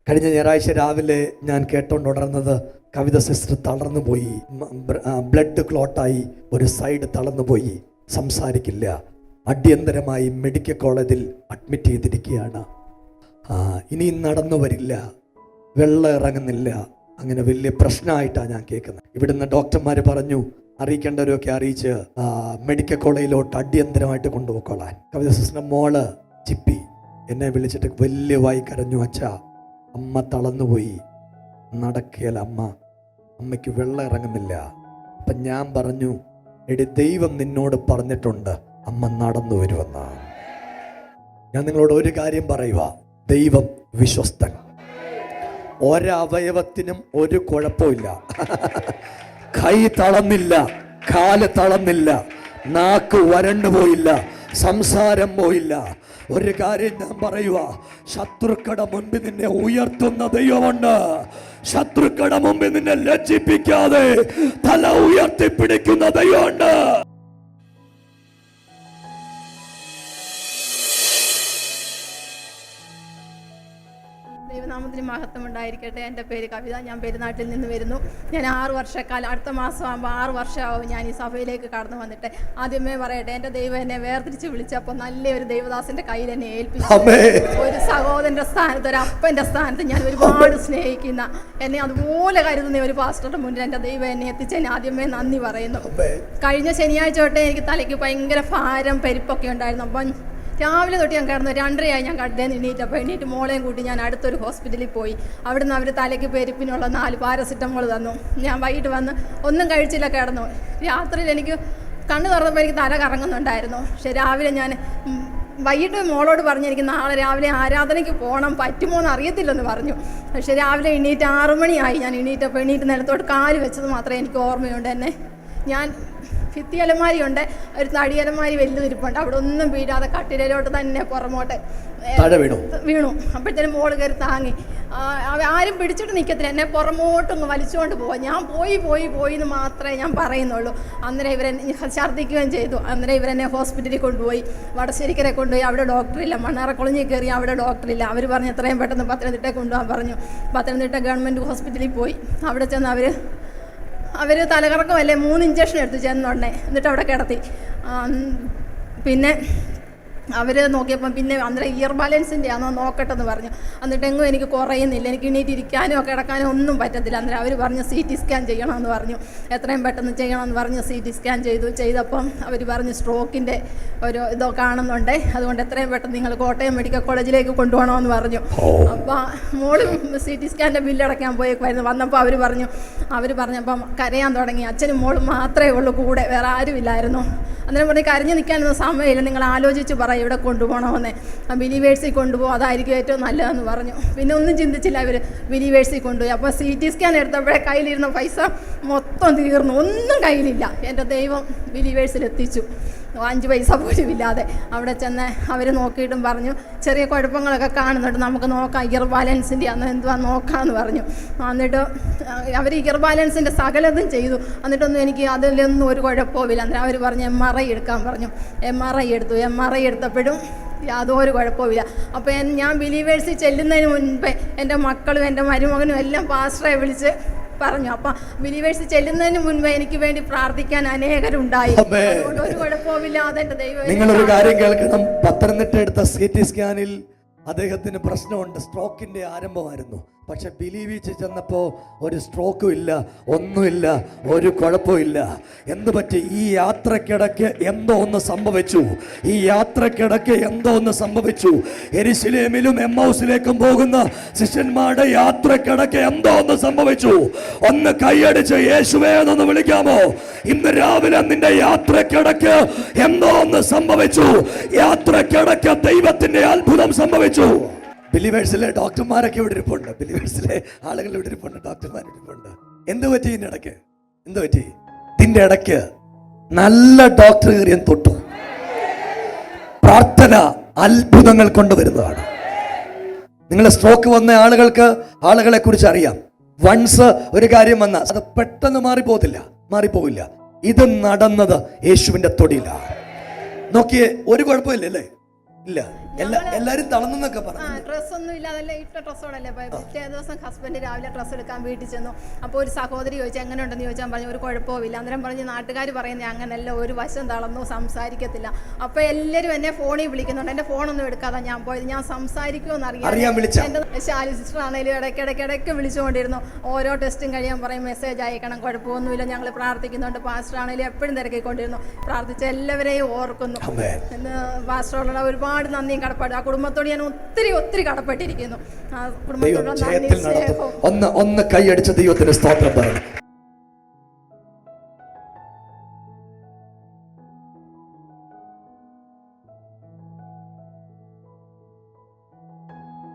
കഴിഞ്ഞ ഞായറാഴ്ച രാവിലെ ഞാൻ കേട്ടോണ്ടുണർന്നത് കവിത സിസ്റ്റർ തളർന്നുപോയി, ബ്ലഡ് ക്ലോട്ടായി ഒരു സൈഡ് തളർന്നുപോയി, സംസാരിക്കില്ല, അടിയന്തരമായി മെഡിക്കൽ കോളേജിൽ അഡ്മിറ്റ് ചെയ്തിരിക്കുകയാണ്. ഇനി നടന്നു വരില്ല, വെള്ളം ഇറങ്ങുന്നില്ല. അങ്ങനെ വലിയ പ്രശ്നമായിട്ടാണ് ഞാൻ കേൾക്കുന്നത്. ഇവിടുന്ന് ഡോക്ടർമാർ പറഞ്ഞു അറിയിക്കേണ്ടവരൊക്കെ അറിയിച്ച് മെഡിക്കൽ കോളേജിലോട്ട് അടിയന്തരമായിട്ട് കൊണ്ടുപോയിക്കൊള്ളാൻ. കവിത സിസ്റ്ററിന്റെ മോള് ചിപ്പി എന്നെ വിളിച്ചിട്ട് വലിയ വായി കരഞ്ഞു, അച്ഛാ അമ്മ തളർന്നുപോയി, നടക്കുകയല്ല, അമ്മയ്ക്ക് വെള്ളം ഇറങ്ങുന്നില്ല. അപ്പം ഞാൻ പറഞ്ഞു, എടി ദൈവം നിന്നോട് പറഞ്ഞിട്ടുണ്ട് അമ്മ നടന്നു വരുമെന്ന്. ഞാൻ നിങ്ങളോട് ഒരു കാര്യം പറയുക, ദൈവം വിശ്വസ്തൻ. ഒരവയവത്തിനും ഒരു കുഴപ്പമില്ല. കൈ തളർന്നില്ല, കാല് തളർന്നില്ല, നാക്ക് വരണ്ടു പോയില്ല, സംസാരം പോയില്ല. ഒരു കാര്യം ഞാൻ പറയുക, ശത്രുക്കളുടെ മുൻപിൽ നിന്നെ ഉയർത്തുന്ന ദൈവമുണ്ട്. ശത്രുക്കളുടെ മുമ്പിൽ നിന്നെ ലജ്ജിപ്പിക്കാതെ തല ഉയർത്തിപ്പിടിക്കുന്ന ദൈവമുണ്ട്. ദൈവനാമത്തിന് മഹത്വം ഉണ്ടായിരിക്കട്ടെ. എൻ്റെ പേര് കവിത, ഞാൻ പെരുന്നാട്ടിൽ നിന്ന് വരുന്നു. ഞാൻ 6 വർഷക്കാലം, അടുത്ത മാസം ആകുമ്പോൾ 6 വർഷമാവും ഞാൻ ഈ സഭയിലേക്ക് കടന്നു വന്നിട്ട്. ആദ്യമേ പറയട്ടെ, എൻ്റെ ദൈവം എന്നെ വേർതിരിച്ച് വിളിച്ചപ്പോൾ നല്ലൊരു ദൈവദാസൻ്റെ കയ്യിൽ എന്നെ ഏൽപ്പിച്ചു. ഒരു സഹോദരൻ്റെ സ്ഥാനത്ത്, ഒരു അപ്പൻ്റെ സ്ഥാനത്ത് ഞാൻ ഒരുപാട് സ്നേഹിക്കുന്ന, എന്നെ അതുപോലെ കരുതുന്ന ഒരു പാസ്റ്ററുടെ മുന്നിൽ എൻ്റെ ദൈവം എന്നെ എത്തിച്ചതിന് ആദ്യമേ നന്ദി പറയുന്നു. കഴിഞ്ഞ ശനിയാഴ്ച തൊട്ടേ എനിക്ക് തലയ്ക്ക് ഭയങ്കര ഭാരം, പെരുപ്പൊക്കെ ഉണ്ടായിരുന്നു. അപ്പം രാവിലെ തൊട്ട് ഞാൻ കിടന്നു 2:30 ഞാൻ കടന്ന് എണീറ്റ് മോളെയും കൂട്ടി ഞാൻ അടുത്തൊരു ഹോസ്പിറ്റലിൽ പോയി. അവിടുന്ന് അവർ തലയ്ക്ക് പെരുപ്പിനുള്ള 4 പാരസിറ്റമോൾ തന്നു. ഞാൻ വൈകിട്ട് വന്ന് ഒന്നും കഴിച്ചില്ല, കിടന്നു. രാത്രിയിൽ എനിക്ക് കണ്ണ് തുറന്നപ്പോൾ എനിക്ക് തല കറങ്ങുന്നുണ്ടായിരുന്നു. പക്ഷെ രാവിലെ ഞാൻ വൈകിട്ട് മോളോട് പറഞ്ഞു, എനിക്ക് നാളെ രാവിലെ ആരാധനയ്ക്ക് പോകണം, പറ്റുമോ എന്ന് അറിയത്തില്ലെന്ന് പറഞ്ഞു. പക്ഷെ രാവിലെ എണീറ്റ് 6 മണിയായി. ഞാൻ എണീറ്റ് നിലത്തോട്ട് കാല് വെച്ചത് മാത്രമേ എനിക്ക് ഓർമ്മയുണ്ട്. എന്നെ ഞാൻ ഭിത്തി അലമാരിയുണ്ട്, ഒരു തടി അലമാരി വലുതിരിപ്പുണ്ട്, അവിടെ ഒന്നും വീഴാതെ കട്ടിലോട്ട് തന്നെ പുറമോട്ട് വീണു. അപ്പോഴത്തേനും മോള് കയറി താങ്ങി. ആരും പിടിച്ചിട്ട് നിൽക്കത്തില്ല, എന്നെ പുറമോട്ടൊന്ന് വലിച്ചുകൊണ്ട് പോവാം. ഞാൻ പോയി എന്ന് മാത്രമേ ഞാൻ പറയുന്നുള്ളൂ. അന്നേരം ഇവരെന്നെ ഛർദ്ദിക്കുകയും ചെയ്തു. അന്നേരം ഇവരെന്നെ ഹോസ്പിറ്റലിൽ കൊണ്ടുപോയി, വടശ്ശേരിക്കരെ കൊണ്ടുപോയി. അവിടെ ഡോക്ടറില്ല. മണ്ണാറക്കുളഞ്ഞി കയറി, അവിടെ ഡോക്ടറില്ല. അവർ പറഞ്ഞു എത്രയും പെട്ടെന്ന് പത്തനംതിട്ട കൊണ്ടുപോകാൻ പറഞ്ഞു. പത്തനംതിട്ട ഗവൺമെൻറ് ഹോസ്പിറ്റലിൽ പോയി. അവിടെ ചെന്ന് അവർ തലകറക്കമല്ലേ 3 ഇഞ്ചക്ഷൻ എടുത്തു ചെന്നുടനെ. എന്നിട്ട് അവിടെ കിടത്തി. പിന്നെ അവർ നോക്കിയപ്പം പിന്നെ അന്നേരം ഇയർ ബാലൻസിൻ്റെ ആണോ നോക്കട്ടെ എന്ന് പറഞ്ഞു. എന്നിട്ട് എങ്ങും എനിക്ക് കുറയുന്നില്ല, എനിക്ക് എണീറ്റിരിക്കാനോ കിടക്കാനോ ഒന്നും പറ്റത്തില്ല. അന്നേരം അവർ പറഞ്ഞു CT സ്കാൻ ചെയ്യണമെന്ന് പറഞ്ഞു. എത്രയും പെട്ടെന്ന് ചെയ്യണമെന്ന് പറഞ്ഞ് CT സ്കാൻ ചെയ്തപ്പം അവർ പറഞ്ഞു സ്ട്രോക്കിൻ്റെ ഒരു ഇതോ കാണുന്നുണ്ട്, അതുകൊണ്ട് എത്രയും പെട്ടെന്ന് നിങ്ങൾ കോട്ടയം മെഡിക്കൽ കോളേജിലേക്ക് കൊണ്ടുപോകണമെന്ന് പറഞ്ഞു. അപ്പോൾ മോള് CT സ്കാൻ്റെ ബില്ലടയ്ക്കാൻ പോയേക്കുമായിരുന്നു. വന്നപ്പോൾ അവർ പറഞ്ഞപ്പം കരയാൻ തുടങ്ങി. അച്ഛനും മോളും മാത്രമേ ഉള്ളൂ കൂടെ, വേറെ ആരുമില്ലായിരുന്നു. അന്നേരം പറഞ്ഞ് കരഞ്ഞു നിൽക്കാനൊന്നും സമയമില്ല, നിങ്ങൾ ആലോചിച്ച് പറയും ഇവിടെ കൊണ്ടുപോകണമെന്ന്. ബിലീവേഴ്സിൽ കൊണ്ടുപോകും, അതായിരിക്കും ഏറ്റവും നല്ലതെന്ന് പറഞ്ഞു. പിന്നെ ഒന്നും ചിന്തിച്ചില്ല, അവർ ബിലീവേഴ്സിൽ കൊണ്ടുപോയി. അപ്പോൾ CT സ്കാൻ എടുത്തപ്പോഴേ കയ്യിലിരുന്ന പൈസ മൊത്തം തീർന്നു, ഒന്നും കയ്യിലില്ല. എൻ്റെ ദൈവം ബിലീവേഴ്സിൽ എത്തിച്ചു, 5 പൈസ പോലും ഇല്ലാതെ. അവിടെ ചെന്ന് അവർ നോക്കിയിട്ടും പറഞ്ഞു ചെറിയ കുഴപ്പങ്ങളൊക്കെ കാണുന്നുണ്ട്, നമുക്ക് നോക്കാം, ഇയർ ബാലൻസിൻ്റെ അന്ന് എന്തുവാ നോക്കാമെന്ന് പറഞ്ഞു. എന്നിട്ട് അവർ ഇയർ ബാലൻസിൻ്റെ സകലതും ചെയ്തു. എന്നിട്ടൊന്നും എനിക്ക് അതിലൊന്നും ഒരു കുഴപ്പമില്ല. അന്നേരം അവർ പറഞ്ഞു MRI എടുക്കാൻ പറഞ്ഞു. MRI എടുത്തു. MRI എടുത്തപ്പോഴും യാതൊരു കുഴപ്പമില്ല. അപ്പോൾ ഞാൻ ബിലീവേഴ്സിൽ ചെല്ലുന്നതിന് മുൻപേ എൻ്റെ മക്കളും എൻ്റെ മരുമകനും എല്ലാം പാസ്റ്ററെ വിളിച്ച് പറഞ്ഞു. അപ്പം ബിലീവേഴ്സ് ചെല്ലുന്നതിന് മുൻപ് എനിക്ക് വേണ്ടി പ്രാർത്ഥിക്കാൻ അനേകരുണ്ടായി. അതുകൊണ്ട് ഒരു കുഴപ്പമില്ലാതെ എൻ്റെ ദൈവം. നിങ്ങളൊരു കാര്യം കേൾക്കണം, പത്തനംതിട്ട എടുത്ത CT സ്കാനിൽ അദ്ദേഹത്തിന് പ്രശ്നമുണ്ട്, സ്ട്രോക്കിന്റെ ആരംഭമായിരുന്നു. പക്ഷെ ബിലീവിച്ച് ചെന്നപ്പോൾ ഒരു സ്ട്രോക്കും ഇല്ല, ഒന്നുമില്ല, ഒരു കുഴപ്പമില്ല. എന്ത് പറ്റി? ഈ യാത്രക്കിടയ്ക്ക് എന്തോ ഒന്ന് സംഭവിച്ചു. യെരുശലേമിലും എമ്മൗസിലേക്കും പോകുന്ന ശിഷ്യന്മാരുടെ യാത്രക്കിടയ്ക്ക് എന്തോ ഒന്ന് സംഭവിച്ചു. ഒന്ന് കൈയടിച്ച് യേശുവേ എന്നൊന്ന് വിളിക്കാമോ? ഇന്ന് രാവിലെ നിന്റെ യാത്രക്കിടയ്ക്ക് എന്തോ ഒന്ന് സംഭവിച്ചു. യാത്രക്കിടയ്ക്ക് ദൈവത്തിന്റെ അത്ഭുതം സംഭവിച്ചു. ബിലീവേഴ്സിലെ ഡോക്ടർമാരൊക്കെ ഇവിടെ ഇരിപ്പുണ്ട്, ബിലീവേഴ്സിലെ ആളുകൾ ഇവിടെ ഇരിപ്പുണ്ട്, ഡോക്ടർമാർ ഇരിപ്പുണ്ട്. എന്ത് പറ്റി ഇതിന്റെ ഇടയ്ക്ക്? നല്ല ഡോക്ടർ കയറിയാൻ തൊട്ടു. പ്രാർത്ഥന അത്ഭുതങ്ങൾ കൊണ്ടുവരുന്നതാണ്. നിങ്ങൾ സ്ട്രോക്ക് വന്ന ആളുകളെ കുറിച്ച് അറിയാം. വൺസ് ഒരു കാര്യം വന്നാൽ അത് പെട്ടെന്ന് മാറിപ്പോവില്ല. ഇത് നടന്നത് യേശുവിന്റെ തൊടിയിലാണ്. നോക്കിയേ, ഒരു കുഴപ്പമില്ലല്ലേ? ഇല്ല. എല്ലാരും തളർന്നൊക്കെ പറഞ്ഞു. ഡ്രസ്സൊന്നും ഇല്ല, അതല്ലേ ഇട്ട ഡ്രസ്സോടല്ലേ പോയി. പിറ്റേ ദിവസം ഹസ്ബൻഡ് രാവിലെ ഡ്രസ്സ് എടുക്കാൻ വീട്ടിൽ ചെന്നു. അപ്പോൾ ഒരു സഹോദരി ചോദിച്ചു എങ്ങനെ ഉണ്ടെന്ന് ചോദിച്ചാൽ പറഞ്ഞു ഒരു കുഴപ്പമില്ല. അന്നേരം പറഞ്ഞ് നാട്ടുകാർ പറയുന്നത് അങ്ങനെയല്ല, ഒരു വശം തളർന്നു, സംസാരിക്കത്തില്ല. അപ്പോൾ എല്ലാവരും എന്നെ ഫോണിൽ വിളിക്കുന്നുണ്ട്. എൻ്റെ ഫോണൊന്നും എടുക്കാതെ ഞാൻ പോയത്. ഞാൻ സംസാരിക്കുമെന്ന് അറിയാം. എൻ്റെ ശാലി സിസ്റ്റർ ആണെങ്കിലും ഇടയ്ക്കിടയ്ക്ക് വിളിച്ചുകൊണ്ടിരുന്നു. ഓരോ ടെസ്റ്റും കഴിയാൻ പറയും മെസ്സേജ് അയക്കണം, കുഴപ്പമൊന്നുമില്ല, ഞങ്ങൾ പ്രാർത്ഥിക്കുന്നുണ്ട്. പാസ്റ്റർ ആണെങ്കിലും എപ്പോഴും തിരക്കിക്കൊണ്ടിരുന്നു. പ്രാർത്ഥിച്ച എല്ലാവരെയും ഓർക്കുന്നു. പാസ്റ്ററോടുള്ള ഒരുപാട് നന്ദിയും കടപ്പാട്. ആ കുടുംബത്തോട് ഞാൻ ഒത്തിരി കടപ്പെട്ടിരിക്കുന്നു. ആ കുടുംബത്തോടുള്ള നന്ദി, സ്നേഹവും. ഒന്ന് കൈയടിച്ച ദൈവത്തിന് സ്തോത്രം പറഞ്ഞു.